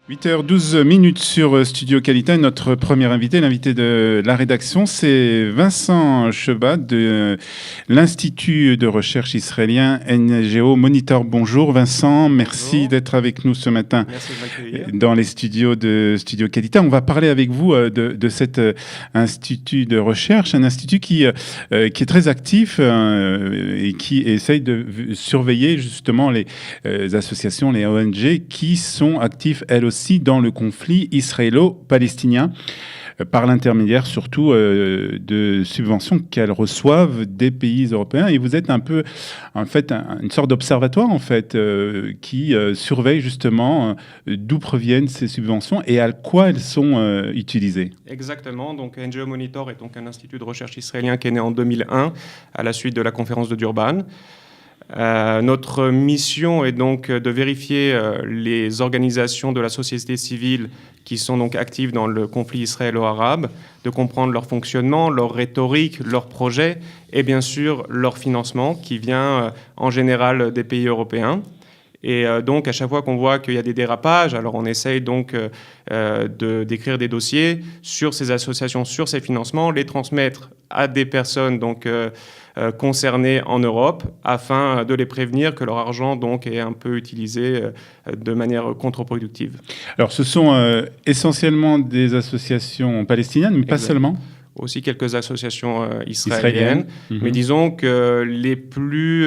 8h12 sur Studio Qualité. Notre premier invité, l'invité de la rédaction, c'est Vincent Chebat de l'Institut de recherche israélien NGO Monitor. Bonjour Vincent, merci d'être avec nous ce matin dans les studios de Studio Qualité. On va parler avec vous de cet institut de recherche, un institut qui est très actif et qui essaye de surveiller justement les associations, les ONG qui sont actifs elles aussi dans le conflit israélo-palestinien, par l'intermédiaire surtout de subventions qu'elles reçoivent des pays européens. Et vous êtes un peu, en fait, une sorte d'observatoire, en fait, qui surveille justement d'où proviennent ces subventions et à quoi elles sont utilisées. Exactement. Donc, NGO Monitor est donc un institut de recherche israélien qui est né en 2001 à la suite de la conférence de Durban. Notre mission est donc de vérifier les organisations de la société civile qui sont donc actives dans le conflit israélo-arabe, de comprendre leur fonctionnement, leur rhétorique, leurs projets et bien sûr leur financement qui vient en général des pays européens. Et donc, à chaque fois qu'on voit qu'il y a des dérapages, alors on essaye donc d'écrire des dossiers sur ces associations, sur ces financements, les transmettre à des personnes donc concernées en Europe, afin de les prévenir que leur argent donc est un peu utilisé de manière contre-productive. Alors, ce sont essentiellement des associations palestiniennes, mais pas seulement. Aussi quelques associations israéliennes. Mais disons que les plus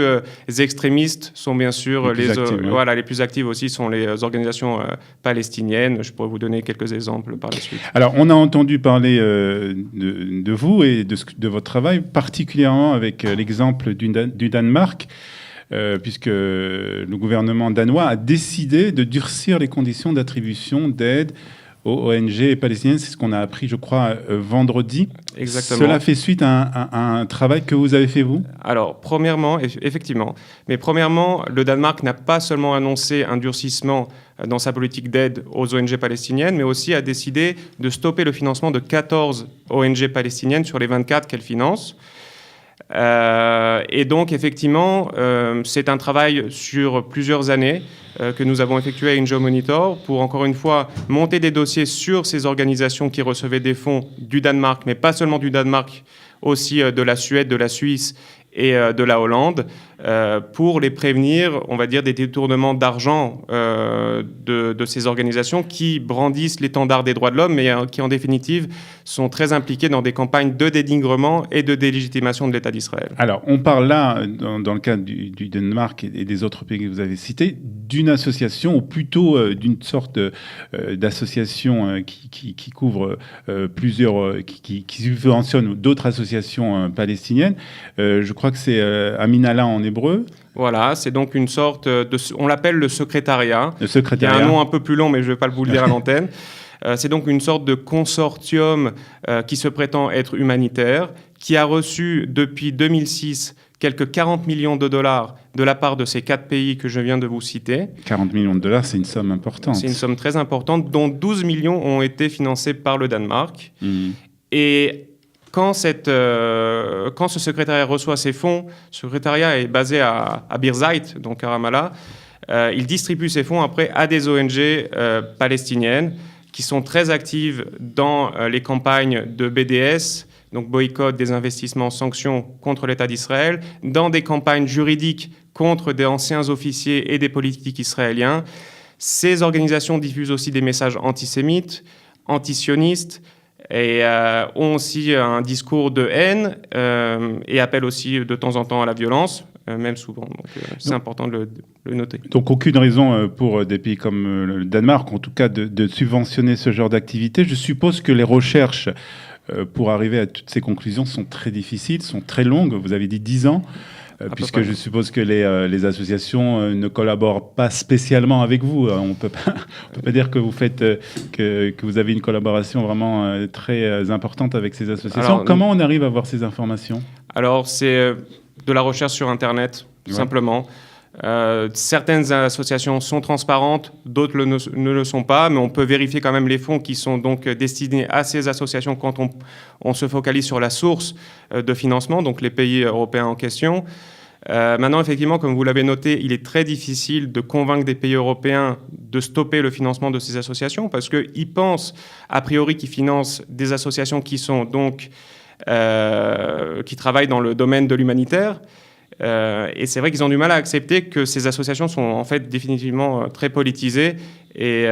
extrémistes sont bien sûr les plus actives aussi sont les organisations palestiniennes. Je pourrais vous donner quelques exemples par la suite. Alors, on a entendu parler de vous et de votre travail, particulièrement avec l'exemple du Danemark, puisque le gouvernement danois a décidé de durcir les conditions d'attribution d'aide aux ONG palestiniennes. C'est ce qu'on a appris, je crois, vendredi. Exactement. Cela fait suite à un travail que vous avez fait, vous ? Alors, premièrement, effectivement. Mais premièrement, le Danemark n'a pas seulement annoncé un durcissement dans sa politique d'aide aux ONG palestiniennes, mais aussi a décidé de stopper le financement de 14 ONG palestiniennes sur les 24 qu'elle finance. Et donc, effectivement, c'est un travail sur plusieurs années que nous avons effectué à NGO Monitor pour, encore une fois, monter des dossiers sur ces organisations qui recevaient des fonds du Danemark, mais pas seulement du Danemark, aussi de la Suède, de la Suisse et de la Hollande, pour les prévenir, on va dire, des détournements d'argent de ces organisations qui brandissent l'étendard des droits de l'homme, mais qui, en définitive, sont très impliquées dans des campagnes de dénigrement et de délégitimation de l'État d'Israël. Alors, on parle là, dans le cas du Danemark et des autres pays que vous avez cités, d'une association, ou plutôt d'une sorte d'association qui couvre plusieurs, qui subventionne d'autres associations palestiniennes. Je crois que c'est Amin Allah en hébreu. Voilà, c'est donc une sorte on l'appelle le secrétariat. Le secrétariat. Il y a un nom un peu plus long, mais je ne vais pas vous le dire à l'antenne. C'est donc une sorte de consortium qui se prétend être humanitaire, qui a reçu depuis 2006 quelques 40 millions de dollars de la part de ces 4 pays que je viens de vous citer. 40 millions de dollars, c'est une somme importante. C'est une somme très importante, dont 12 millions ont été financés par le Danemark. Et quand ce secrétariat reçoit ces fonds, ce secrétariat est basé à Birzeit, donc à Ramallah, il distribue ces fonds après à des ONG palestiniennes qui sont très actives dans les campagnes de BDS, donc boycott, désinvestissement, sanctions contre l'État d'Israël, dans des campagnes juridiques contre des anciens officiers et des politiques israéliens. Ces organisations diffusent aussi des messages antisémites, antisionistes, et ont aussi un discours de haine et appellent aussi de temps en temps à la violence, même souvent. Donc, c'est important de le noter. Donc aucune raison pour des pays comme le Danemark, en tout cas, de subventionner ce genre d'activité. Je suppose que les recherches pour arriver à toutes ces conclusions sont très difficiles, sont très longues. Vous avez dit 10 ans. Puisque je suppose que les associations ne collaborent pas spécialement avec vous. On peut pas dire que vous faites que vous avez une collaboration vraiment très importante avec ces associations. Alors, comment on arrive à avoir ces informations ? Alors, c'est de la recherche sur Internet, simplement. Certaines associations sont transparentes, d'autres ne le sont pas, mais on peut vérifier quand même les fonds qui sont donc destinés à ces associations quand on se focalise sur la source de financement, donc les pays européens en question. Maintenant, effectivement, comme vous l'avez noté, il est très difficile de convaincre des pays européens de stopper le financement de ces associations parce qu'ils pensent, a priori, qu'ils financent des associations qui sont donc qui travaillent dans le domaine de l'humanitaire. Et c'est vrai qu'ils ont du mal à accepter que ces associations sont en fait définitivement très politisées et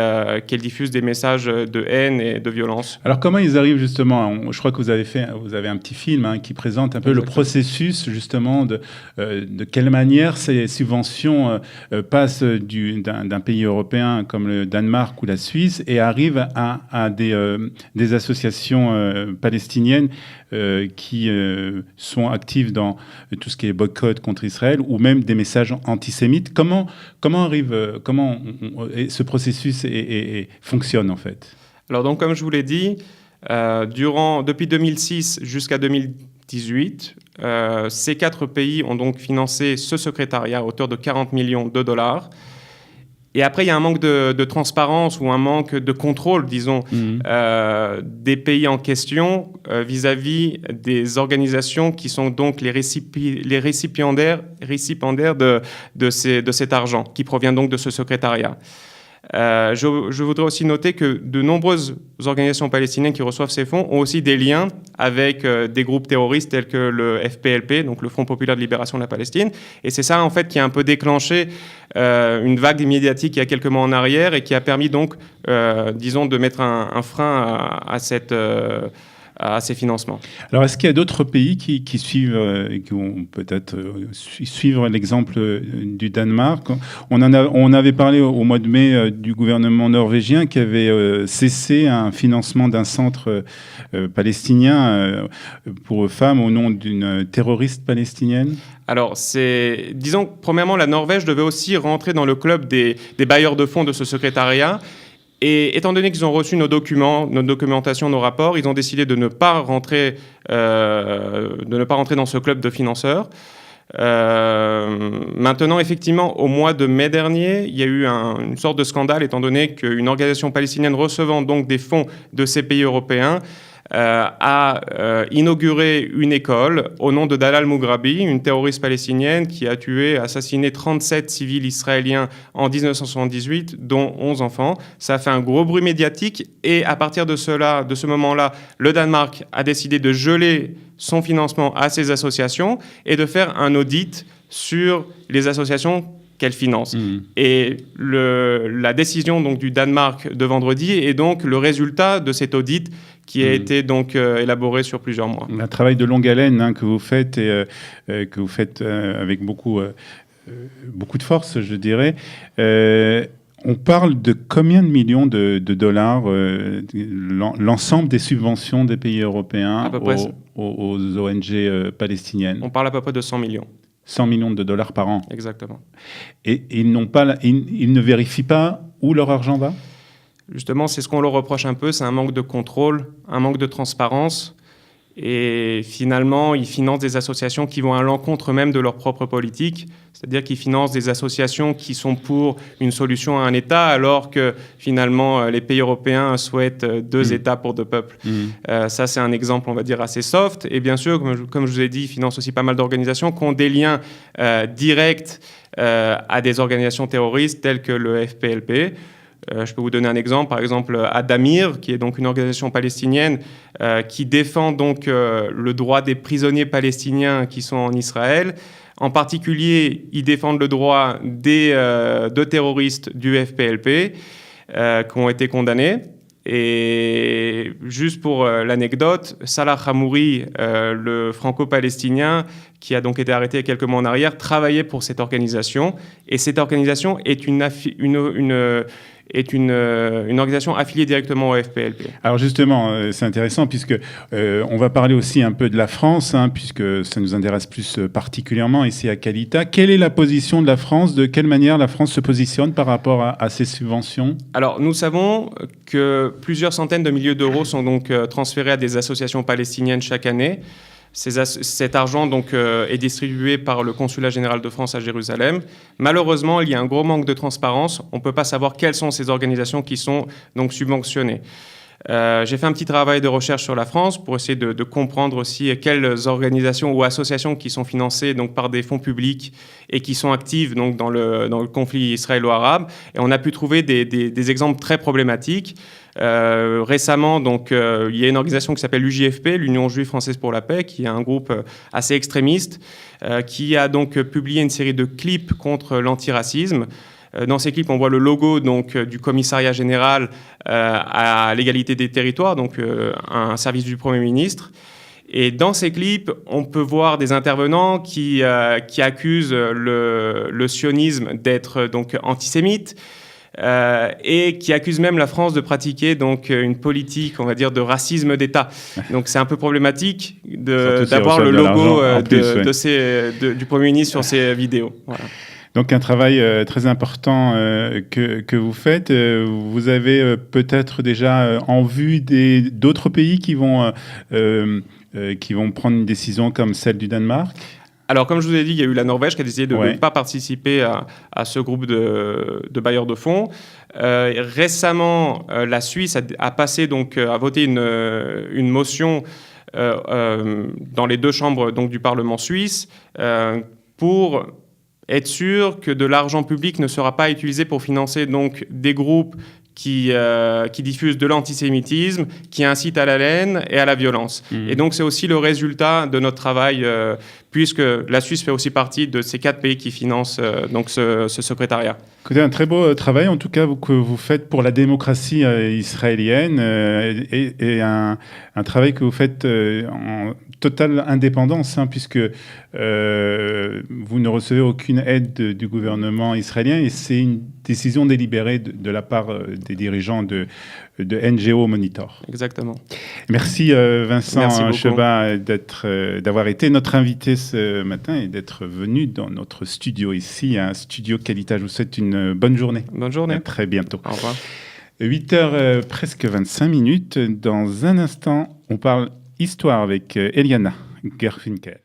qu'elles diffusent des messages de haine et de violence. Alors comment ils arrivent justement, je crois que vous avez un petit film qui présente un peu le processus justement de quelle manière ces subventions passent d'un pays européen comme le Danemark ou la Suisse et arrivent à des associations palestiniennes qui sont actives dans tout ce qui est boycott contre Israël ou même des messages antisémites. Comment ce processus fonctionne en fait? Alors donc comme je vous l'ai dit, depuis 2006 jusqu'à 2018, ces 4 pays ont donc financé ce secrétariat à hauteur de 40 millions de dollars. Et après, il y a un manque de transparence ou un manque de contrôle, disons, des pays en question vis-à-vis des organisations qui sont donc les récipiendaires de cet argent qui provient donc de ce secrétariat. Je voudrais aussi noter que de nombreuses organisations palestiniennes qui reçoivent ces fonds ont aussi des liens avec des groupes terroristes tels que le FPLP, donc le Front populaire de libération de la Palestine. Et c'est ça, en fait, qui a un peu déclenché une vague médiatique il y a quelques mois en arrière et qui a permis donc, disons, de mettre un frein à ces financements. Alors, est-ce qu'il y a d'autres pays qui suivent, qui vont peut-être suivre l'exemple du Danemark? On avait parlé au mois de mai du gouvernement norvégien qui avait cessé un financement d'un centre palestinien pour femmes au nom d'une terroriste palestinienne. Alors, disons, premièrement, la Norvège devait aussi rentrer dans le club des bailleurs de fonds de ce secrétariat. Et étant donné qu'ils ont reçu nos documents, notre documentation, nos rapports, ils ont décidé de ne pas rentrer dans ce club de financeurs. Maintenant, effectivement, au mois de mai dernier, il y a eu une sorte de scandale, étant donné qu'une organisation palestinienne recevant donc des fonds de ces pays européens a inauguré une école au nom de Dalal Mughrabi, une terroriste palestinienne qui a assassiné 37 civils israéliens en 1978, dont 11 enfants. Ça a fait un gros bruit médiatique et à partir de ce moment-là, le Danemark a décidé de geler son financement à ces associations et de faire un audit sur les associations qu'elle finance. Et la décision donc, du Danemark de vendredi est donc le résultat de cet audit qui a été donc élaboré sur plusieurs mois. Un travail de longue haleine que vous faites et que vous faites avec beaucoup de force, je dirais. On parle de combien de millions de dollars l'ensemble des subventions des pays européens aux ONG palestiniennes? On parle à peu près de 100 millions. 100 millions de dollars par an. Exactement. Et ils ne vérifient pas où leur argent va? Justement, c'est ce qu'on leur reproche un peu, c'est un manque de contrôle, un manque de transparence. Et finalement, ils financent des associations qui vont à l'encontre même de leur propre politique. C'est-à-dire qu'ils financent des associations qui sont pour une solution à un État, alors que finalement, les pays européens souhaitent 2 États pour 2 peuples. Ça, c'est un exemple, on va dire, assez soft. Et bien sûr, comme je vous ai dit, ils financent aussi pas mal d'organisations qui ont des liens directs à des organisations terroristes telles que le FPLP. Je peux vous donner un exemple, par exemple Adamir, qui est donc une organisation palestinienne qui défend donc le droit des prisonniers palestiniens qui sont en Israël. En particulier, ils défendent le droit de terroristes du FPLP qui ont été condamnés. Et juste pour l'anecdote, Salah Hamouri, le franco-palestinien, qui a donc été arrêté il y a quelques mois en arrière, travaillait pour cette organisation. Et cette organisation est une organisation affiliée directement au FPLP. Alors justement, c'est intéressant puisque on va parler aussi un peu de la France, puisque ça nous intéresse plus particulièrement ici à Kalita. Quelle est la position de la France? De quelle manière la France se positionne par rapport à ces subventions? Alors nous savons que plusieurs centaines de milliers d'euros sont donc transférés à des associations palestiniennes chaque année. Cet argent donc, est distribué par le Consulat général de France à Jérusalem. Malheureusement, il y a un gros manque de transparence. On ne peut pas savoir quelles sont ces organisations qui sont donc subventionnées. J'ai fait un petit travail de recherche sur la France pour essayer de comprendre aussi quelles organisations ou associations qui sont financées donc, par des fonds publics et qui sont actives donc, dans le conflit israélo-arabe. Et on a pu trouver des exemples très problématiques. Récemment, donc, il y a une organisation qui s'appelle l'UJFP, l'Union juive française pour la paix, qui est un groupe assez extrémiste, qui a donc publié une série de clips contre l'antiracisme. Dans ces clips, on voit le logo donc, du commissariat général à l'égalité des territoires, donc un service du Premier ministre. Et dans ces clips, on peut voir des intervenants qui accusent le sionisme d'être donc antisémite. Et qui accuse même la France de pratiquer donc une politique, on va dire, de racisme d'État. Donc c'est un peu problématique d'avoir le logo du Premier ministre sur ces vidéos. Voilà. Donc un travail très important que vous faites. Vous avez peut-être déjà en vue d'autres pays qui vont prendre une décision comme celle du Danemark ? Alors, comme je vous ai dit, il y a eu la Norvège qui a décidé de ne pas participer à ce groupe de bailleurs de fonds. Récemment, la Suisse a voté une motion dans les deux chambres donc, du Parlement suisse pour être sûr que de l'argent public ne sera pas utilisé pour financer donc, des groupes qui diffusent de l'antisémitisme, qui incitent à la haine et à la violence. Et donc, c'est aussi le résultat de notre travail, puisque la Suisse fait aussi partie de ces 4 pays qui financent donc ce secrétariat. Écoutez, un très beau travail, en tout cas, que vous faites pour la démocratie israélienne et un travail que vous faites en totale indépendance, puisque vous ne recevez aucune aide du gouvernement israélien et c'est une décision délibérée de la part des dirigeants de NGO Monitor. Exactement. Merci Vincent Cheba d'avoir été notre invité ce matin et d'être venu dans notre studio ici, un studio Qualitas. Je vous souhaite une bonne journée. Bonne journée. À très bientôt. Au revoir. 8h presque 25 minutes. Dans un instant, on parle histoire avec Eliana Gerfinkel.